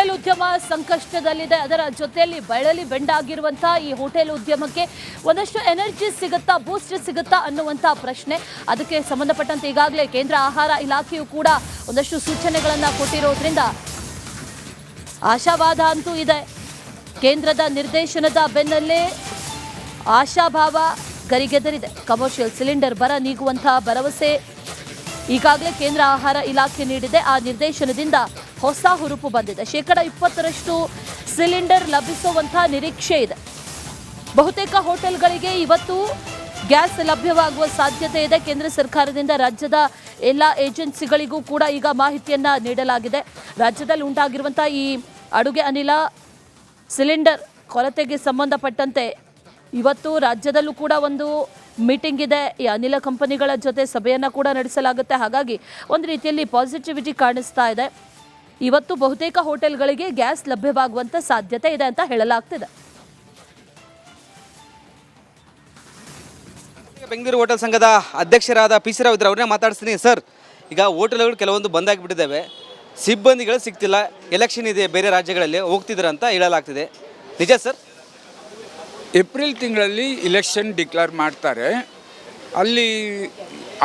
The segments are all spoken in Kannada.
ಹೋಟೆಲ್ ಉದ್ಯಮ ಸಂಕಷ್ಟದಲ್ಲಿದೆ. ಅದರ ಜೊತೆಯಲ್ಲಿ ಬಳಲಿ ಬೆಂಡಾಗಿರುವಂತಹ ಈ ಹೋಟೆಲ್ ಉದ್ಯಮಕ್ಕೆ ಒಂದಷ್ಟು ಎನರ್ಜಿ ಸಿಗುತ್ತಾ, ಬೂಸ್ಟ್ ಸಿಗುತ್ತಾ ಅನ್ನುವಂಥ ಪ್ರಶ್ನೆ. ಅದಕ್ಕೆ ಸಂಬಂಧಪಟ್ಟಂತೆ ಈಗಾಗಲೇ ಕೇಂದ್ರ ಆಹಾರ ಇಲಾಖೆಯು ಕೂಡ ಒಂದಷ್ಟು ಸೂಚನೆಗಳನ್ನು ಕೊಟ್ಟಿರೋದ್ರಿಂದ ಆಶಾವಾದ ಅಂತೂ ಇದೆ. ಕೇಂದ್ರದ ನಿರ್ದೇಶನದ ಬೆನ್ನಲ್ಲೇ ಆಶಾಭಾವ ಗರಿಗೆದರಿದೆ. ಕಮರ್ಷಿಯಲ್ ಸಿಲಿಂಡರ್ ಬರ ನೀಗುವಂತಹ ಭರವಸೆ ಈಗಾಗಲೇ ಕೇಂದ್ರ ಆಹಾರ ಇಲಾಖೆ ನೀಡಿದೆ. ಆ ನಿರ್ದೇಶನದಿಂದ ಹೊಸ ಹುರುಪು ಬಂದಿದೆ. 20% ಸಿಲಿಂಡರ್ ಲಭಿಸುವಂತಹ ನಿರೀಕ್ಷೆ ಇದೆ. ಬಹುತೇಕ ಹೋಟೆಲ್ಗಳಿಗೆ ಇವತ್ತು ಗ್ಯಾಸ್ ಲಭ್ಯವಾಗುವ ಸಾಧ್ಯತೆ ಇದೆ. ಕೇಂದ್ರ ಸರ್ಕಾರದಿಂದ ರಾಜ್ಯದ ಎಲ್ಲ ಏಜೆನ್ಸಿಗಳಿಗೂ ಕೂಡ ಈಗ ಮಾಹಿತಿಯನ್ನ ನೀಡಲಾಗಿದೆ. ರಾಜ್ಯದಲ್ಲಿ ಉಂಟಾಗಿರುವಂತಹ ಈ ಅಡುಗೆ ಅನಿಲ ಸಿಲಿಂಡರ್ ಕೊರತೆಗೆ ಸಂಬಂಧಪಟ್ಟಂತೆ ಇವತ್ತು ರಾಜ್ಯದಲ್ಲೂ ಕೂಡ ಒಂದು ಮೀಟಿಂಗ್ ಇದೆ. ಈ ಅನಿಲ ಕಂಪನಿಗಳ ಜೊತೆ ಸಭೆಯನ್ನು ಕೂಡ ನಡೆಸಲಾಗುತ್ತೆ. ಹಾಗಾಗಿ ಒಂದು ರೀತಿಯಲ್ಲಿ ಪಾಸಿಟಿವಿಟಿ ಕಾಣಿಸ್ತಾ ಇದೆ. ಇವತ್ತು ಬಹುತೇಕ ಹೋಟೆಲ್ಗಳಿಗೆ ಗ್ಯಾಸ್ ಲಭ್ಯವಾಗುವಂತ ಸಾಧ್ಯತೆ ಇದೆ ಅಂತ ಹೇಳಲಾಗ್ತಿದೆ. ಬೆಂಗಳೂರು ಹೋಟೆಲ್ ಸಂಘದ ಅಧ್ಯಕ್ಷರಾದ ಪಿ ಸಿ ರಾವ್ ಇದ್ದಾರೆ, ಅವ್ರನ್ನ ಮಾತಾಡ್ತೀನಿ. ಸರ್, ಈಗ ಹೋಟೆಲ್ಗಳು ಕೆಲವೊಂದು ಬಂದಾಗಿಬಿಟ್ಟಿದ್ದಾವೆ, ಸಿಬ್ಬಂದಿಗಳು ಸಿಗ್ತಿಲ್ಲ, ಎಲೆಕ್ಷನ್ ಇದೆ, ಬೇರೆ ರಾಜ್ಯಗಳಲ್ಲಿ ಹೋಗ್ತಿದ್ದಾರೆ ಅಂತ ಹೇಳಲಾಗ್ತಿದೆ. ನಿಜ ಸರ್? ಏಪ್ರಿಲ್ ತಿಂಗಳಲ್ಲಿ ಇಲೆಕ್ಷನ್ ಡಿಕ್ಲೇರ್ ಮಾಡ್ತಾರೆ. ಅಲ್ಲಿ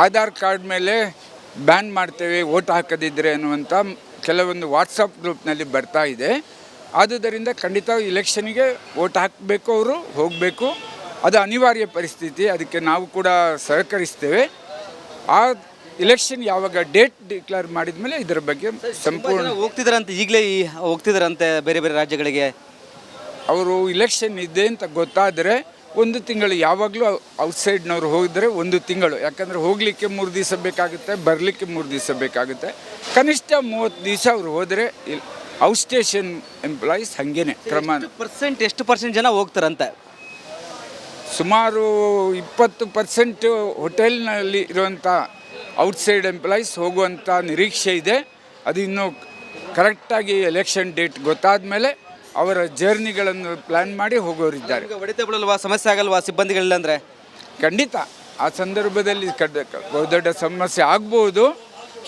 ಆಧಾರ್ ಕಾರ್ಡ್ ಮೇಲೆ ಬ್ಯಾನ್ ಮಾಡ್ತೇವೆ ವೋಟ್ ಹಾಕದಿದ್ದರೆ ಅನ್ನುವಂಥ ಕೆಲವೊಂದು ವಾಟ್ಸಪ್ ಗ್ರೂಪ್ನಲ್ಲಿ ಬರ್ತಾ ಇದೆ. ಆದುದರಿಂದ ಖಂಡಿತ ಇಲೆಕ್ಷನಿಗೆ ವೋಟ್ ಹಾಕಬೇಕು, ಅವರು ಹೋಗಬೇಕು, ಅದು ಅನಿವಾರ್ಯ ಪರಿಸ್ಥಿತಿ. ಅದಕ್ಕೆ ನಾವು ಕೂಡ ಸಹಕರಿಸ್ತೇವೆ. ಆ ಇಲೆಕ್ಷನ್ ಯಾವಾಗ ಡೇಟ್ ಡಿಕ್ಲೇರ್ ಮಾಡಿದ ಮೇಲೆ ಇದರ ಬಗ್ಗೆ ಸಂಪೂರ್ಣ ಹೋಗ್ತಿದ್ದಾರಂತೆ, ಈಗಲೇ ಹೋಗ್ತಿದ್ದಾರಂತೆ ಬೇರೆ ಬೇರೆ ರಾಜ್ಯಗಳಿಗೆ. ಅವರು ಇಲೆಕ್ಷನ್ ಇದೆ ಅಂತ ಗೊತ್ತಾದರೆ 1 ತಿಂಗಳು, ಯಾವಾಗಲೂ ಔಟ್ಸೈಡ್ನವ್ರು ಹೋಗಿದ್ರೆ 1 ತಿಂಗಳು, ಯಾಕಂದರೆ ಹೋಗಲಿಕ್ಕೆ 3 ದಿವಸ ಬೇಕಾಗುತ್ತೆ, ಬರಲಿಕ್ಕೆ 3 ದಿವಸ ಬೇಕಾಗುತ್ತೆ. ಕನಿಷ್ಠ 30 ದಿವಸ ಅವರು ಹೋದರೆ ಔಟ್ ಸ್ಟೇಷನ್ ಎಂಪ್ಲಾಯೀಸ್ ಹಾಗೇನೆ ಕ್ರಮ. ಎಷ್ಟು ಪರ್ಸೆಂಟ್ ಜನ ಹೋಗ್ತಾರಂತೆ? ಸುಮಾರು 20% ಹೋಟೆಲ್ನಲ್ಲಿ ಇರುವಂಥ ಔಟ್ಸೈಡ್ ಎಂಪ್ಲಾಯೀಸ್ ಹೋಗುವಂಥ ನಿರೀಕ್ಷೆ ಇದೆ. ಅದು ಇನ್ನೂ ಕರೆಕ್ಟಾಗಿ ಎಲೆಕ್ಷನ್ ಡೇಟ್ ಗೊತ್ತಾದ ಮೇಲೆ ಅವರ ಜರ್ನಿಗಳನ್ನು ಪ್ಲ್ಯಾನ್ ಮಾಡಿ ಹೋಗೋರಿದ್ದಾರೆ. ಹೊಡಿತ ಬಿಡಲ್ವಾ, ಸಮಸ್ಯೆ ಆಗಲ್ವಾ ಸಿಬ್ಬಂದಿಗಳಿಲ್ಲ ಅಂದರೆ? ಖಂಡಿತ ಆ ಸಂದರ್ಭದಲ್ಲಿ ದೊಡ್ಡ ಸಮಸ್ಯೆ ಆಗ್ಬೋದು.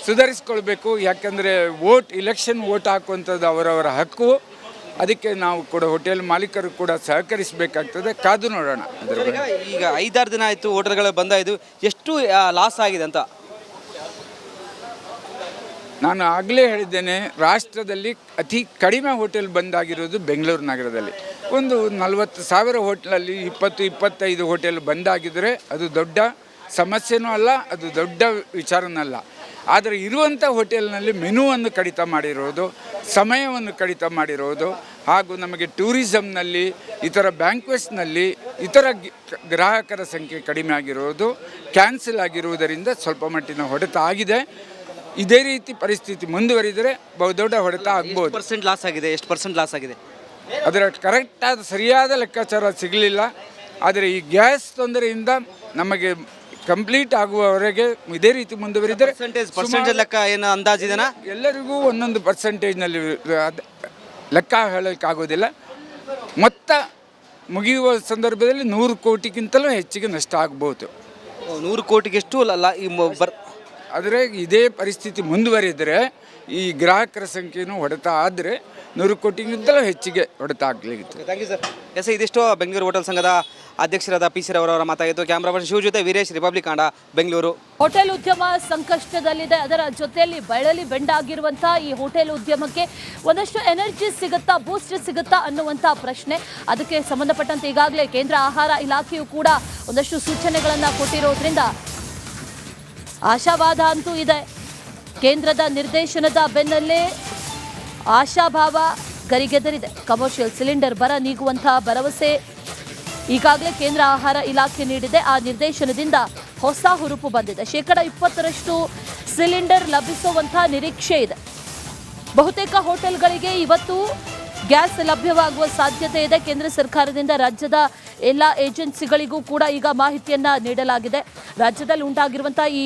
ಸುಧಾರಿಸ್ಕೊಳ್ಬೇಕು. ಯಾಕಂದರೆ ಇಲೆಕ್ಷನ್ ವೋಟ್ ಹಾಕುವಂಥದ್ದು ಅವರವರ ಹಕ್ಕು. ಅದಕ್ಕೆ ನಾವು ಕೂಡ ಹೋಟೆಲ್ ಮಾಲೀಕರು ಕೂಡ ಸಹಕರಿಸಬೇಕಾಗ್ತದೆ. ಕಾದು ನೋಡೋಣ. ಈಗ 5-6 ದಿನ ಆಯಿತು ಹೋಟೆಲ್ಗಳು ಬಂದಾಯಿತು, ಎಷ್ಟು ಲಾಸ್ ಆಗಿದೆ ಅಂತ? ನಾನು ಆಗಲೇ ಹೇಳಿದ್ದೇನೆ, ರಾಷ್ಟ್ರದಲ್ಲಿ ಅತಿ ಕಡಿಮೆ ಹೋಟೆಲ್ ಬಂದಾಗಿರೋದು ಬೆಂಗಳೂರು ನಗರದಲ್ಲಿ. ಒಂದು 40,000 ಹೋಟ್ಲಲ್ಲಿ 20-25 ಹೋಟೆಲ್ ಬಂದಾಗಿದ್ದರೆ ಅದು ದೊಡ್ಡ ಸಮಸ್ಯೆನೂ ಅಲ್ಲ, ಅದು ದೊಡ್ಡ ವಿಚಾರನಲ್ಲ. ಆದರೆ ಇರುವಂಥ ಹೋಟೆಲ್ನಲ್ಲಿ ಮೆನುವನ್ನು ಕಡಿತ ಮಾಡಿರೋದು, ಸಮಯವನ್ನು ಕಡಿತ ಮಾಡಿರೋದು, ಹಾಗೂ ನಮಗೆ ಟೂರಿಸಮ್ನಲ್ಲಿ, ಇತರ ಬ್ಯಾಂಕ್ವೆಟ್ಸ್ನಲ್ಲಿ ಇತರ ಗ್ರಾಹಕರ ಸಂಖ್ಯೆ ಕಡಿಮೆ ಆಗಿರೋದು, ಕ್ಯಾನ್ಸಲ್ ಆಗಿರುವುದರಿಂದ ಸ್ವಲ್ಪ ಮಟ್ಟಿನ ಹೊಡೆತ ಆಗಿದೆ. ಇದೇ ರೀತಿ ಪರಿಸ್ಥಿತಿ ಮುಂದುವರಿದರೆ ಬಹುದೊಡ್ಡ ಹೊಡೆತ ಆಗ್ಬೋದು. ಲಾಸ್ ಆಗಿದೆ? ಎಷ್ಟು ಪರ್ಸೆಂಟ್ ಲಾಸ್ ಆಗಿದೆ? ಅದರ ಕರೆಕ್ಟಾದ ಸರಿಯಾದ ಲೆಕ್ಕಾಚಾರ ಸಿಗಲಿಲ್ಲ. ಆದರೆ ಈ ಗ್ಯಾಸ್ ತೊಂದರೆಯಿಂದ ನಮಗೆ ಕಂಪ್ಲೀಟ್ ಆಗುವವರೆಗೆ ಇದೇ ರೀತಿ ಮುಂದುವರಿದರೆ ಪರ್ಸೆಂಟೇಜ್ ಲೆಕ್ಕ ಏನು ಅಂದಾಜಿದೆನಾ? ಎಲ್ಲರಿಗೂ ಒಂದೊಂದು ಪರ್ಸೆಂಟೇಜ್ನಲ್ಲಿ ಲೆಕ್ಕ ಹೇಳೋಕ್ಕಾಗೋದಿಲ್ಲ. ಮೊತ್ತ ಮುಗಿಯುವ ಸಂದರ್ಭದಲ್ಲಿ 100 ಕೋಟಿಗಿಂತಲೂ ಹೆಚ್ಚಿಗೆ ನಷ್ಟ ಆಗ್ಬೋದು. 100 ಕೋಟಿಗೆಷ್ಟು ಆದರೆ ಇದೇ ಪರಿಸ್ಥಿತಿ ಮುಂದುವರಿದರೆ ಈ ಗ್ರಾಹಕರ ಸಂಖ್ಯೆಯೂ ಹೊಡೆತ ಆದರೆ 100 ಕೋಟಿಗಿಂತಲೂ ಹೆಚ್ಚಿಗೆ ಹೊಡೆತ ಆಗಲಿಕ್ಕೆ. Thank you sir. ಎಸ್, ಇದಿಷ್ಟು ಬೆಂಗಳೂರು ಹೋಟೆಲ್ ಸಂಘದ ಅಧ್ಯಕ್ಷರಾದ ಪಿ ಸಿ ರಾವ್ ಅವರ ಮಾತಾಗಿತ್ತು. ಕ್ಯಾಮ್ರಾ ಪರ್ಸನ್ ಶಿವ ಜೊತೆ ವೀರೇಶ್, ರಿಪಬ್ಲಿಕ್ ಕನ್ನಡ, ಬೆಂಗಳೂರು. ಹೋಟೆಲ್ ಉದ್ಯಮ ಸಂಕಷ್ಟದಲ್ಲಿದೆ. ಅದರ ಜೊತೆಯಲ್ಲಿ ಬಳಲಿ ಬೆಂಡಾಗಿರುವಂತಹ ಈ ಹೋಟೆಲ್ ಉದ್ಯಮಕ್ಕೆ ಒಂದಷ್ಟು ಎನರ್ಜಿ ಸಿಗುತ್ತಾ, ಬೂಸ್ಟ್ ಸಿಗುತ್ತಾ ಅನ್ನುವಂಥ ಪ್ರಶ್ನೆ. ಅದಕ್ಕೆ ಸಂಬಂಧಪಟ್ಟಂತೆ ಈಗಾಗಲೇ ಕೇಂದ್ರ ಆಹಾರ ಇಲಾಖೆಯು ಕೂಡ ಒಂದಷ್ಟು ಸೂಚನೆಗಳನ್ನು ಕೊಟ್ಟಿರೋದ್ರಿಂದ ಆಶಾವಾದ ಅಂತೂ ಇದೆ. ಕೇಂದ್ರದ ನಿರ್ದೇಶನದ ಬೆನ್ನಲ್ಲೇ ಆಶಾಭಾವ ಗರಿಗೆದರಿದೆ. ಕಮರ್ಷಿಯಲ್ ಸಿಲಿಂಡರ್ ಬರ ನೀಗುವಂತಹ ಭರವಸೆ ಈಗಾಗಲೇ ಕೇಂದ್ರ ಆಹಾರ ಇಲಾಖೆ ನೀಡಿದೆ. ಆ ನಿರ್ದೇಶನದಿಂದ ಹೊಸ ಹುರುಪು ಬಂದಿದೆ. 20% ಸಿಲಿಂಡರ್ ಲಭಿಸುವಂತಹ ನಿರೀಕ್ಷೆ ಇದೆ. ಬಹುತೇಕ ಹೋಟೆಲ್ಗಳಿಗೆ ಇವತ್ತು ಗ್ಯಾಸ್ ಲಭ್ಯವಾಗುವ ಸಾಧ್ಯತೆ ಇದೆ. ಕೇಂದ್ರ ಸರ್ಕಾರದಿಂದ ರಾಜ್ಯದ ಎಲ್ಲ ಏಜೆನ್ಸಿಗಳಿಗೂ ಕೂಡ ಈಗ ಮಾಹಿತಿಯನ್ನ ನೀಡಲಾಗಿದೆ. ರಾಜ್ಯದಲ್ಲಿ ಉಂಟಾಗಿರುವಂತಹ ಈ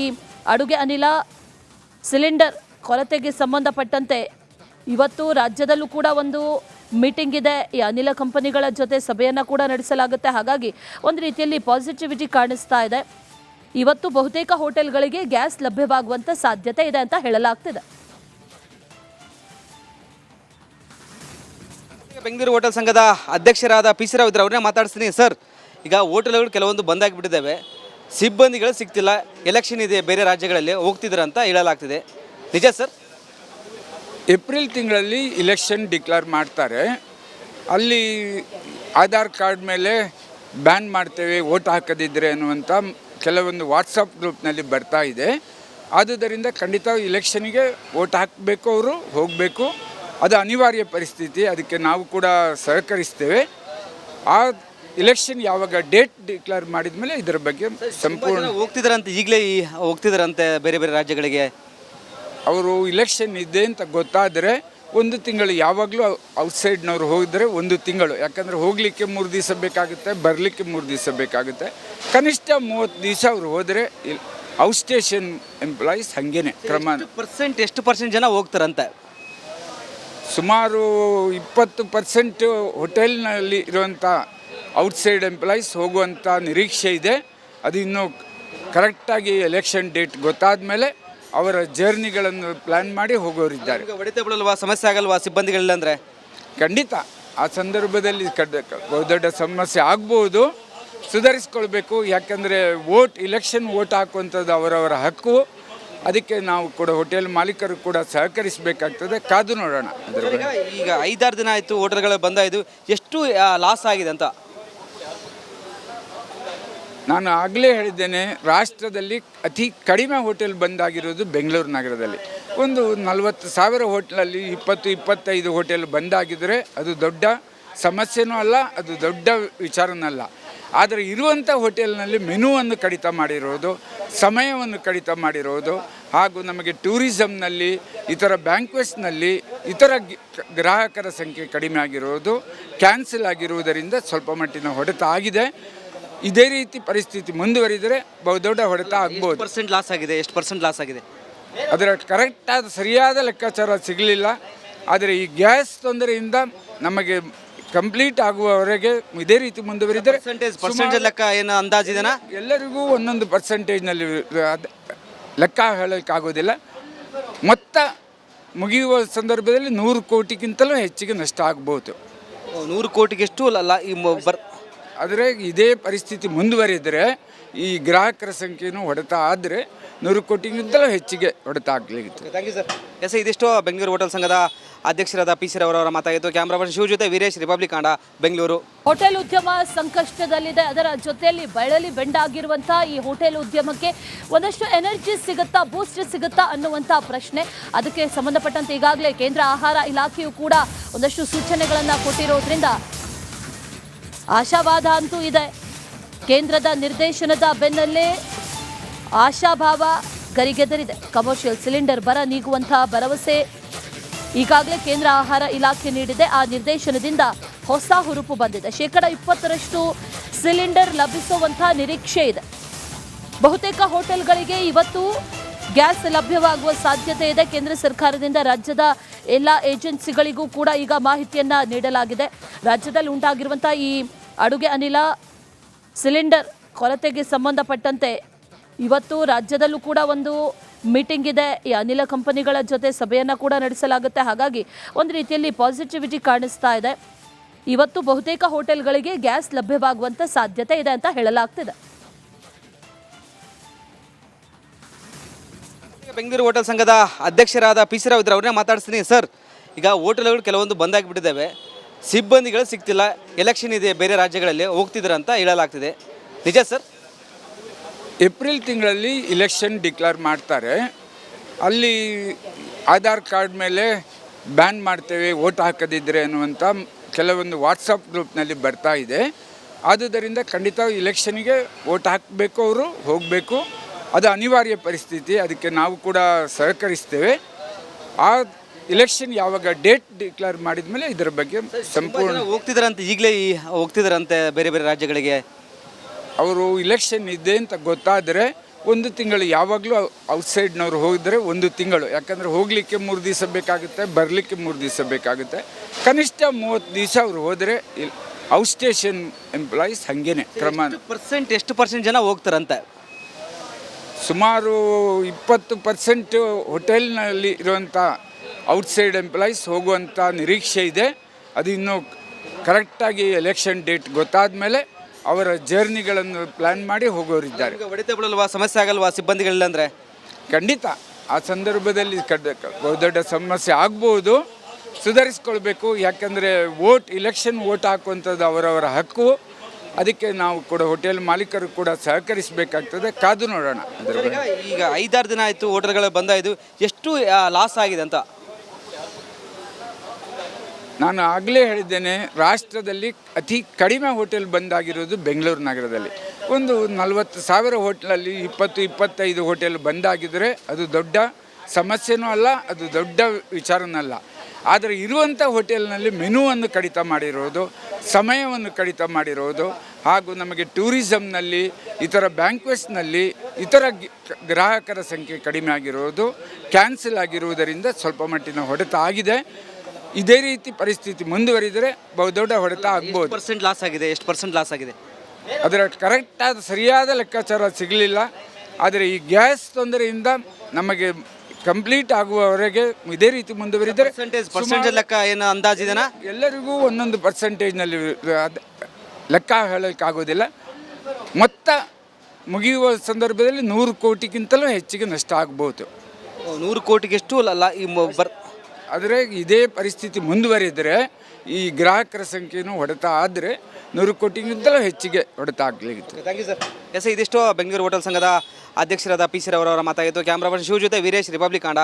ಅಡುಗೆ ಅನಿಲ ಸಿಲಿಂಡರ್ ಕೊರತೆಗೆ ಸಂಬಂಧಪಟ್ಟಂತೆ ಇವತ್ತು ರಾಜ್ಯದಲ್ಲೂ ಕೂಡ ಒಂದು ಮೀಟಿಂಗ್ ಇದೆ. ಈ ಅನಿಲ ಕಂಪನಿಗಳ ಜೊತೆ ಸಭೆಯನ್ನು ಕೂಡ ನಡೆಸಲಾಗುತ್ತೆ. ಹಾಗಾಗಿ ಒಂದು ರೀತಿಯಲ್ಲಿ ಪಾಸಿಟಿವಿಟಿ ಕಾಣಿಸ್ತಾ ಇದೆ. ಇವತ್ತು ಬಹುತೇಕ ಹೋಟೆಲ್ಗಳಿಗೆ ಗ್ಯಾಸ್ ಲಭ್ಯವಾಗುವಂತ ಸಾಧ್ಯತೆ ಇದೆ ಅಂತ ಹೇಳಲಾಗ್ತಿದೆ. ಬೆಂಗಳೂರು ಹೋಟೆಲ್ ಸಂಘದ ಅಧ್ಯಕ್ಷರಾದ ಪಿ ಸಿ ರಾವ್ ಇದ್ರು ಅವ್ರನ್ನೇ ಮಾತಾಡ್ತೀನಿ. ಸರ್, ಈಗ ಹೋಟೆಲ್ಗಳು ಕೆಲವೊಂದು ಬಂದಾಗಿಬಿಟ್ಟಿದ್ದಾವೆ, ಸಿಬ್ಬಂದಿಗಳು ಸಿಗ್ತಿಲ್ಲ, ಎಲೆಕ್ಷನ್ ಇದೆ ಬೇರೆ ರಾಜ್ಯಗಳಲ್ಲಿ, ಹೋಗ್ತಿದ್ದಾರೆ ಅಂತ ಹೇಳಲಾಗ್ತಿದೆ. ನಿಜ ಸರ್? ಏಪ್ರಿಲ್ ತಿಂಗಳಲ್ಲಿ ಇಲೆಕ್ಷನ್ ಡಿಕ್ಲೇರ್ ಮಾಡ್ತಾರೆ. ಅಲ್ಲಿ ಆಧಾರ್ ಕಾರ್ಡ್ ಮೇಲೆ ಬ್ಯಾನ್ ಮಾಡ್ತೇವೆ ವೋಟ್ ಹಾಕದಿದ್ದರೆ ಅನ್ನುವಂಥ ಕೆಲವೊಂದು ವಾಟ್ಸಪ್ ಗ್ರೂಪ್ನಲ್ಲಿ ಬರ್ತಾ ಇದೆ. ಆದುದರಿಂದ ಖಂಡಿತ ಇಲೆಕ್ಷನಿಗೆ ವೋಟ್ ಹಾಕಬೇಕು, ಅವರು ಹೋಗಬೇಕು, ಅದು ಅನಿವಾರ್ಯ ಪರಿಸ್ಥಿತಿ. ಅದಕ್ಕೆ ನಾವು ಕೂಡ ಸಹಕರಿಸ್ತೇವೆ. ಆ ಇಲೆಕ್ಷನ್ ಯಾವಾಗ ಡೇಟ್ ಡಿಕ್ಲೇರ್ ಮಾಡಿದ ಮೇಲೆ ಇದರ ಬಗ್ಗೆ ಸಂಪೂರ್ಣ ಹೋಗ್ತಿದ್ದಾರಂತೆ, ಈಗಲೇ ಹೋಗ್ತಿದ್ದಾರಂತೆ ಬೇರೆ ಬೇರೆ ರಾಜ್ಯಗಳಿಗೆ. ಅವರು ಇಲೆಕ್ಷನ್ ಇದೆ ಅಂತ ಗೊತ್ತಾದರೆ 1 ತಿಂಗಳು, ಯಾವಾಗಲೂ ಔಟ್ಸೈಡ್ನವ್ರು ಹೋಗಿದ್ರೆ 1 ತಿಂಗಳು, ಯಾಕಂದರೆ ಹೋಗಲಿಕ್ಕೆ 3 ದಿವಸ ಬೇಕಾಗುತ್ತೆ, ಬರಲಿಕ್ಕೆ 3 ದಿವಸ ಬೇಕಾಗುತ್ತೆ. ಕನಿಷ್ಠ 30 ದಿವಸ ಅವರು ಹೋದರೆ ಔಟ್ ಸ್ಟೇಷನ್ ಎಂಪ್ಲಾಯೀಸ್ ಹಾಗೇನೆ ಕ್ರಮ. ಎಷ್ಟು ಪರ್ಸೆಂಟ್ ಜನ ಹೋಗ್ತಾರಂತೆ? ಸುಮಾರು 20% ಹೋಟೆಲ್ನಲ್ಲಿ ಇರುವಂಥ ಔಟ್ಸೈಡ್ ಎಂಪ್ಲಾಯೀಸ್ ಹೋಗುವಂಥ ನಿರೀಕ್ಷೆ ಇದೆ. ಅದು ಇನ್ನೂ ಕರೆಕ್ಟಾಗಿ ಎಲೆಕ್ಷನ್ ಡೇಟ್ ಗೊತ್ತಾದ ಮೇಲೆ ಅವರ ಜರ್ನಿಗಳನ್ನು ಪ್ಲ್ಯಾನ್ ಮಾಡಿ ಹೋಗೋರಿದ್ದಾರೆ. ಹೊಡಿತ ಬಿಡಲ್ವಾ, ಸಮಸ್ಯೆ ಆಗಲ್ವಾ ಸಿಬ್ಬಂದಿಗಳಿಲ್ಲ ಅಂದರೆ? ಖಂಡಿತ ಆ ಸಂದರ್ಭದಲ್ಲಿ ದೊಡ್ಡ ಸಮಸ್ಯೆ ಆಗ್ಬೋದು, ಸುಧಾರಿಸ್ಕೊಳ್ಬೇಕು. ಯಾಕಂದರೆ ಇಲೆಕ್ಷನ್ ವೋಟ್ ಹಾಕುವಂಥದ್ದು ಅವರವರ ಹಕ್ಕು. ಅದಕ್ಕೆ ನಾವು ಕೂಡ ಹೋಟೆಲ್ ಮಾಲೀಕರು ಕೂಡ ಸಹಕರಿಸಬೇಕಾಗ್ತದೆ. ಕಾದು ನೋಡೋಣ. ಈಗ 5-6 ದಿನ ಆಯಿತು ಹೋಟೆಲ್ಗಳು ಬಂದಾಯಿತು, ಎಷ್ಟು ಲಾಸ್ ಆಗಿದೆ ಅಂತ? ನಾನು ಆಗಲೇ ಹೇಳಿದ್ದೇನೆ, ರಾಷ್ಟ್ರದಲ್ಲಿ ಅತಿ ಕಡಿಮೆ ಹೋಟೆಲ್ ಬಂದಾಗಿರೋದು ಬೆಂಗಳೂರು ನಗರದಲ್ಲಿ. ಒಂದು 40,000 ಹೋಟ್ಲಲ್ಲಿ 20-25 ಹೋಟೆಲ್ ಬಂದಾಗಿದ್ದರೆ ಅದು ದೊಡ್ಡ ಸಮಸ್ಯೆನೂ ಅಲ್ಲ, ಅದು ದೊಡ್ಡ ವಿಚಾರನೂ ಅಲ್ಲ. ಆದರೆ ಇರುವಂಥ ಹೋಟೆಲ್ನಲ್ಲಿ ಮೆನುವನ್ನು ಕಡಿತ ಮಾಡಿರೋದು, ಸಮಯವನ್ನು ಕಡಿತ ಮಾಡಿರೋದು, ಹಾಗೂ ನಮಗೆ ಟೂರಿಸಮ್ನಲ್ಲಿ, ಇತರ ಬ್ಯಾಂಕ್ವೆಟ್ಸ್ನಲ್ಲಿ ಇತರ ಗ್ರಾಹಕರ ಸಂಖ್ಯೆ ಕಡಿಮೆ ಆಗಿರೋದು, ಕ್ಯಾನ್ಸಲ್ ಆಗಿರುವುದರಿಂದ ಸ್ವಲ್ಪ ಮಟ್ಟಿನ ಹೊಡೆತ ಆಗಿದೆ. ಇದೇ ರೀತಿ ಪರಿಸ್ಥಿತಿ ಮುಂದುವರಿದರೆ ಬಹುದೊಡ್ಡ ಹೊಡೆತ ಆಗ್ಬೋದು. ಲಾಸ್ ಆಗಿದೆ? ಎಷ್ಟು ಪರ್ಸೆಂಟ್ ಲಾಸ್ ಆಗಿದೆ? ಅದರ ಕರೆಕ್ಟಾದ ಸರಿಯಾದ ಲೆಕ್ಕಾಚಾರ ಸಿಗಲಿಲ್ಲ. ಆದರೆ ಈ ಗ್ಯಾಸ್ ತೊಂದರೆಯಿಂದ ನಮಗೆ ಕಂಪ್ಲೀಟ್ ಆಗುವವರೆಗೆ ಇದೇ ರೀತಿ ಮುಂದುವರಿದರೆ ಪರ್ಸೆಂಟೇಜ್ ಲೆಕ್ಕ ಏನು ಅಂದಾಜಿದೆನಾ? ಎಲ್ಲರಿಗೂ ಒಂದೊಂದು ಪರ್ಸೆಂಟೇಜ್ನಲ್ಲಿ ಲೆಕ್ಕ ಹೇಳೋಕ್ಕಾಗೋದಿಲ್ಲ. ಮೊತ್ತ ಮುಗಿಯುವ ಸಂದರ್ಭದಲ್ಲಿ 100 ಕೋಟಿಗಿಂತಲೂ ಹೆಚ್ಚಿಗೆ ನಷ್ಟ ಆಗ್ಬೋದು. 100 ಕೋಟಿಗೆಷ್ಟು ಆದರೆ ಇದೇ ಪರಿಸ್ಥಿತಿ ಮುಂದುವರಿದರೆ ಈ ಗ್ರಾಹಕರ ಸಂಖ್ಯೆಯೂ ಹೊಡೆತ ಆದರೆ 100 ಕೋಟಿಗಿಂತಲೂ ಹೆಚ್ಚಿಗೆ ಹೊಡೆತ ಆಗಲಿತ್ತು. Thank you sir. ಎಸ್, ಇದಿಷ್ಟು ಬೆಂಗಳೂರು ಹೋಟೆಲ್ ಸಂಘದ ಅಧ್ಯಕ್ಷರಾದ ಪಿ ಸಿ ರಾವ್ ಅವರ ಮಾತಾಗಿತ್ತು. ಕ್ಯಾಮ್ರಾ ಪರ್ಸನ್ ಶಿವ ಜೊತೆ ವೀರೇಶ್, ರಿಪಬ್ಲಿಕ್ ಕನ್ನಡ, ಬೆಂಗಳೂರು. ಹೋಟೆಲ್ ಉದ್ಯಮ ಸಂಕಷ್ಟದಲ್ಲಿದೆ. ಅದರ ಜೊತೆಯಲ್ಲಿ ಬಯಲಲ್ಲಿ ಬೆಂಡಾಗಿರುವಂಥ ಈ ಹೋಟೆಲ್ ಉದ್ಯಮಕ್ಕೆ ಒಂದಷ್ಟು ಎನರ್ಜಿ ಸಿಗುತ್ತಾ, ಬೂಸ್ಟ್ ಸಿಗುತ್ತಾ ಅನ್ನುವಂಥ ಪ್ರಶ್ನೆ. ಅದಕ್ಕೆ ಸಂಬಂಧಪಟ್ಟಂತೆ ಈಗಾಗಲೇ ಕೇಂದ್ರ ಆಹಾರ ಇಲಾಖೆಯು ಕೂಡ ಒಂದಷ್ಟು ಸೂಚನೆಗಳನ್ನು ಕೊಟ್ಟಿರೋದ್ರಿಂದ ಆಶಾವಾದ ಅಂತೂ ಇದೆ. ಕೇಂದ್ರದ ನಿರ್ದೇಶನದ ಬೆನ್ನಲ್ಲೇ ಆಶಾಭಾವ ಗರಿಗೆದರಿದೆ. ಕಮರ್ಷಿಯಲ್ ಸಿಲಿಂಡರ್ ಬರ ನೀಗುವಂತಹ ಭರವಸೆ ಈಗಾಗಲೇ ಕೇಂದ್ರ ಆಹಾರ ಇಲಾಖೆ ನೀಡಿದೆ. ಆ ನಿರ್ದೇಶನದಿಂದ ಹೊಸ ಹುರುಪು ಬಂದಿದೆ. 20% ಸಿಲಿಂಡರ್ ಲಭಿಸುವಂತಹ ನಿರೀಕ್ಷೆ ಇದೆ. ಬಹುತೇಕ ಹೋಟೆಲ್ಗಳಿಗೆ ಇವತ್ತು ಗ್ಯಾಸ್ ಲಭ್ಯವಾಗುವ ಸಾಧ್ಯತೆ ಇದೆ. ಕೇಂದ್ರ ಸರ್ಕಾರದಿಂದ ರಾಜ್ಯದ ಎಲ್ಲ ಏಜೆನ್ಸಿಗಳಿಗೂ ಕೂಡ ಈಗ ಮಾಹಿತಿಯನ್ನು ನೀಡಲಾಗಿದೆ. ರಾಜ್ಯದಲ್ಲಿ ಉಂಟಾಗಿರುವಂಥ ಈ ಅಡುಗೆ ಅನಿಲ ಸಿಲಿಂಡರ್ ಕೊರತೆಗೆ ಸಂಬಂಧಪಟ್ಟಂತೆ ಇವತ್ತು ರಾಜ್ಯದಲ್ಲೂ ಕೂಡ ಒಂದು ಮೀಟಿಂಗ್ ಇದೆ. ಈ ಅನಿಲ ಕಂಪನಿಗಳ ಜೊತೆ ಸಭೆಯನ್ನು ಕೂಡ ನಡೆಸಲಾಗುತ್ತೆ. ಹಾಗಾಗಿ ಒಂದು ರೀತಿಯಲ್ಲಿ ಪಾಸಿಟಿವಿಟಿ ಕಾಣಿಸ್ತಾ ಇದೆ. ಇವತ್ತು ಬಹುತೇಕ ಹೋಟೆಲ್ಗಳಿಗೆ ಗ್ಯಾಸ್ ಲಭ್ಯವಾಗುವಂಥ ಸಾಧ್ಯತೆ ಇದೆ ಅಂತ ಹೇಳಲಾಗ್ತಿದೆ. ಬೆಂಗಳೂರು ಹೋಟೆಲ್ ಸಂಘದ ಅಧ್ಯಕ್ಷರಾದ ಪಿ ಸಿ ರಾವ್ ಇದ್ರು ಅವ್ರನ್ನೇ ಮಾತಾಡ್ತೀನಿ. ಸರ್, ಈಗ ಹೋಟೆಲ್ಗಳು ಕೆಲವೊಂದು ಬಂದಾಗಿಬಿಟ್ಟಿದ್ದಾವೆ, ಸಿಬ್ಬಂದಿಗಳು ಸಿಗ್ತಿಲ್ಲ, ಎಲೆಕ್ಷನ್ ಇದೆ ಬೇರೆ ರಾಜ್ಯಗಳಲ್ಲಿ, ಹೋಗ್ತಿದ್ದಾರೆ ಅಂತ ಹೇಳಲಾಗ್ತಿದೆ. ನಿಜ ಸರ್? ಏಪ್ರಿಲ್ ತಿಂಗಳಲ್ಲಿ ಇಲೆಕ್ಷನ್ ಡಿಕ್ಲೇರ್ ಮಾಡ್ತಾರೆ. ಅಲ್ಲಿ ಆಧಾರ್ ಕಾರ್ಡ್ ಮೇಲೆ ಬ್ಯಾನ್ ಮಾಡ್ತೇವೆ ವೋಟ್ ಹಾಕದಿದ್ದರೆ ಅನ್ನುವಂಥ ಕೆಲವೊಂದು ವಾಟ್ಸಪ್ ಗ್ರೂಪ್ನಲ್ಲಿ ಬರ್ತಾ ಇದೆ. ಆದುದರಿಂದ ಖಂಡಿತ ಇಲೆಕ್ಷನಿಗೆ ವೋಟ್ ಹಾಕಬೇಕು, ಅವರು ಹೋಗಬೇಕು, ಅದು ಅನಿವಾರ್ಯ ಪರಿಸ್ಥಿತಿ. ಅದಕ್ಕೆ ನಾವು ಕೂಡ ಸಹಕರಿಸ್ತೇವೆ. ಆ ಇಲೆಕ್ಷನ್ ಯಾವಾಗ ಡೇಟ್ ಡಿಕ್ಲೇರ್ ಮಾಡಿದ ಮೇಲೆ ಇದರ ಬಗ್ಗೆ ಸಂಪೂರ್ಣ ಹೋಗ್ತಿದ್ದಾರಂತೆ, ಈಗಲೇ ಹೋಗ್ತಿದ್ದಾರಂತೆ ಬೇರೆ ಬೇರೆ ರಾಜ್ಯಗಳಿಗೆ. ಅವರು ಇಲೆಕ್ಷನ್ ಇದೆ ಅಂತ ಗೊತ್ತಾದರೆ 1 ತಿಂಗಳು, ಯಾವಾಗಲೂ ಔಟ್ಸೈಡ್ನವ್ರು ಹೋಗಿದ್ರೆ 1 ತಿಂಗಳು, ಯಾಕಂದರೆ ಹೋಗಲಿಕ್ಕೆ 3 ದಿವಸ ಬೇಕಾಗುತ್ತೆ, ಬರಲಿಕ್ಕೆ 3 ದಿವಸ ಬೇಕಾಗುತ್ತೆ. ಕನಿಷ್ಠ 30 ದಿವಸ ಅವರು ಹೋದರೆ ಔಟ್ ಸ್ಟೇಷನ್ ಎಂಪ್ಲಾಯೀಸ್ ಹಾಗೇನೆ ಕ್ರಮ. ಎಷ್ಟು ಪರ್ಸೆಂಟ್ ಜನ ಹೋಗ್ತಾರಂತೆ? ಸುಮಾರು 20% ಹೋಟೆಲ್ನಲ್ಲಿ ಇರುವಂಥ ಔಟ್ಸೈಡ್ ಎಂಪ್ಲಾಯೀಸ್ ಹೋಗುವಂಥ ನಿರೀಕ್ಷೆ ಇದೆ. ಅದು ಇನ್ನೂ ಕರೆಕ್ಟಾಗಿ ಎಲೆಕ್ಷನ್ ಡೇಟ್ ಗೊತ್ತಾದ ಮೇಲೆ ಅವರ ಜರ್ನಿಗಳನ್ನು ಪ್ಲ್ಯಾನ್ ಮಾಡಿ ಹೋಗೋರಿದ್ದಾರೆ. ಈಗ ಹೊಡೆತ ಬೀಳಲ್ವಾ, ಸಮಸ್ಯೆ ಆಗಲ್ವಾ ಸಿಬ್ಬಂದಿಗಳಿಲ್ಲ ಅಂದರೆ? ಖಂಡಿತ ಆ ಸಂದರ್ಭದಲ್ಲಿ ದೊಡ್ಡ ಸಮಸ್ಯೆ ಆಗ್ಬೋದು, ಸುಧಾರಿಸ್ಕೊಳ್ಬೇಕು. ಯಾಕಂದರೆ ಇಲೆಕ್ಷನ್ ವೋಟ್ ಹಾಕುವಂಥದ್ದು ಅವರವರ ಹಕ್ಕು. ಅದಕ್ಕೆ ನಾವು ಕೂಡ ಹೋಟೆಲ್ ಮಾಲೀಕರು ಕೂಡ ಸಹಕರಿಸಬೇಕಾಗ್ತದೆ. ಕಾದು ನೋಡೋಣ. ಈಗ 5-6 ದಿನ ಆಯಿತು ಹೋಟೆಲ್ಗಳು ಬಂದಾಯಿತು, ಎಷ್ಟು ಲಾಸ್ ಆಗಿದೆ ಅಂತ? ನಾನು ಆಗಲೇ ಹೇಳಿದ್ದೇನೆ, ರಾಷ್ಟ್ರದಲ್ಲಿ ಅತಿ ಕಡಿಮೆ ಹೋಟೆಲ್ ಬಂದಾಗಿರೋದು ಬೆಂಗಳೂರು ನಗರದಲ್ಲಿ. ಒಂದು 40,000 ಹೋಟ್ಲಲ್ಲಿ 20-25 ಹೋಟೆಲ್ ಬಂದಾಗಿದ್ದರೆ ಅದು ದೊಡ್ಡ ಸಮಸ್ಯೆನೂ ಅಲ್ಲ, ಅದು ದೊಡ್ಡ ವಿಚಾರನಲ್ಲ. ಆದರೆ ಇರುವಂಥ ಹೋಟೆಲ್ನಲ್ಲಿ ಮೆನುವನ್ನು ಕಡಿತ ಮಾಡಿರೋದು, ಸಮಯವನ್ನು ಕಡಿತ ಮಾಡಿರೋದು, ಹಾಗೂ ನಮಗೆ ಟೂರಿಸಮ್ನಲ್ಲಿ, ಇತರ ಬ್ಯಾಂಕ್ವೆಟ್ಸ್ನಲ್ಲಿ ಇತರ ಗ್ರಾಹಕರ ಸಂಖ್ಯೆ ಕಡಿಮೆ ಆಗಿರೋದು, ಕ್ಯಾನ್ಸಲ್ ಆಗಿರುವುದರಿಂದ ಸ್ವಲ್ಪ ಮಟ್ಟಿನ ಹೊಡೆತ ಆಗಿದೆ. ಇದೇ ರೀತಿ ಪರಿಸ್ಥಿತಿ ಮುಂದುವರಿದರೆ ಬಹುದೊಡ್ಡ ಹೊಡೆತ ಆಗ್ಬೋದು. % ಲಾಸ್ ಆಗಿದೆ? ಎಷ್ಟು % ಲಾಸ್ ಆಗಿದೆ? ಅದರ ಕರೆಕ್ಟಾದ ಸರಿಯಾದ ಲೆಕ್ಕಾಚಾರ ಸಿಗಲಿಲ್ಲ. ಆದರೆ ಈ ಗ್ಯಾಸ್ ತೊಂದರೆಯಿಂದ ನಮಗೆ ಕಂಪ್ಲೀಟ್ ಆಗುವವರೆಗೆ ಇದೇ ರೀತಿ ಮುಂದುವರಿದರೆ ಪರ್ಸೆಂಟೇಜ್ ಲೆಕ್ಕ ಏನು ಅಂದಾಜಿದೆನಾ? ಎಲ್ಲರಿಗೂ ಒಂದೊಂದು ಪರ್ಸೆಂಟೇಜ್ನಲ್ಲಿ ಲೆಕ್ಕ ಹೇಳೋಕ್ಕಾಗೋದಿಲ್ಲ. ಮೊತ್ತ ಮುಗಿಯುವ ಸಂದರ್ಭದಲ್ಲಿ 100 ಕೋಟಿಗಿಂತಲೂ ಹೆಚ್ಚಿಗೆ ನಷ್ಟ ಆಗ್ಬೋದು. 100 ಕೋಟಿಗೆ ಎಷ್ಟು ಆದರೆ ಇದೇ ಪರಿಸ್ಥಿತಿ ಮುಂದುವರಿದರೆ ಈ ಗ್ರಾಹಕರ ಸಂಖ್ಯೆಯೂ ಹೊಡೆತ ಆದರೆ 100 ಕೋಟಿಗಿಂತಲೂ ಹೆಚ್ಚಿಗೆ ಹೊಡೆತ ಆಗಲಿಕ್ಕೆ. Thank you sir. ಎಸ್, ಇದಿಷ್ಟು ಬೆಂಗಳೂರು ಹೋಟೆಲ್ ಸಂಘದ ಅಧ್ಯಕ್ಷರಾದ ಪಿ ಸಿ ರವರವರ ಮಾತಾಗಿತ್ತು. ಕ್ಯಾಮ್ರಾ ಪರ್ಸನ್ ಶಿವ ಜೊತೆ ವೀರೇಶ್, ರಿಪಬ್ಲಿಕ್ ಕನ್ನಡ.